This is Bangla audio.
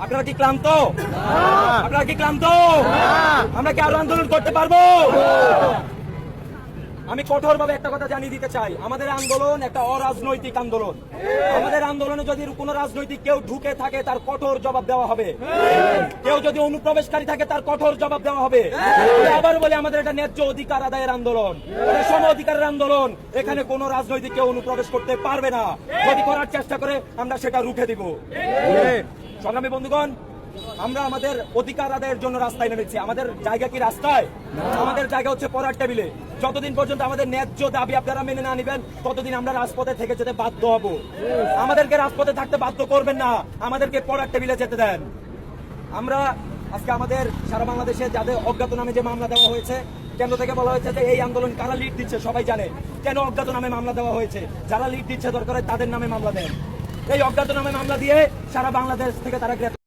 আপনারা কি ক্লান্ত? আপনারা কি ক্লান্ত? আমরা কি আরো আন্দোলন করতে পারবো? আমি কঠোরভাবে একটা কথা জানিয়ে দিতে চাই, আমাদের আন্দোলন একটা অরাজনৈতিক আন্দোলন। আমাদের আন্দোলনে যদি কোনো রাজনৈতিক কেউ ঢুকে থাকে তার কঠোর জবাব দেওয়া হবে। কেউ যদি অনুপ্রবেশকারী থাকে তার কঠোর জবাব দেওয়া হবে। আবার বলে আমাদের এটা ন্যায্য অধিকার আদায়ের আন্দোলন, সম অধিকারের আন্দোলন। এখানে কোনো রাজনৈতিক কেউ অনুপ্রবেশ করতে পারবে না। যদি করার চেষ্টা করে আমরা সেটা রুখে দিব। সংগ্রামী বন্ধুগণ, আমরা আমাদের অধিকার আদায়ের জন্য রাস্তায় নেমেছি। আমাদের জায়গা কি রাস্তায়? আমাদের জায়গা হচ্ছে পড়ার টেবিলে। যতদিন পর্যন্ত আমাদের ন্যায্য দাবি আপনারা মেনে না নেবেন ততদিন আমরা রাজপথে থেকে যেতে বাধ্য হব। আমাদেরকে রাজপথে থাকতে বাধ্য করবেন না, আমাদেরকে পড়ার টেবিলে যেতে দেন। আমরা আজকে আমাদের সারা বাংলাদেশে যাদের অজ্ঞাত নামে যে মামলা দেওয়া হয়েছে, কেন্দ্র থেকে বলা হয়েছে যে এই আন্দোলন কারা লিড দিচ্ছে সবাই জানে। কেন অজ্ঞাত নামে মামলা দেওয়া হয়েছে? যারা লিড দিচ্ছে দরকার তাদের নামে মামলা দেন। এই অজ্ঞাত নামে মামলা দিয়ে সারা বাংলাদেশ থেকে তারা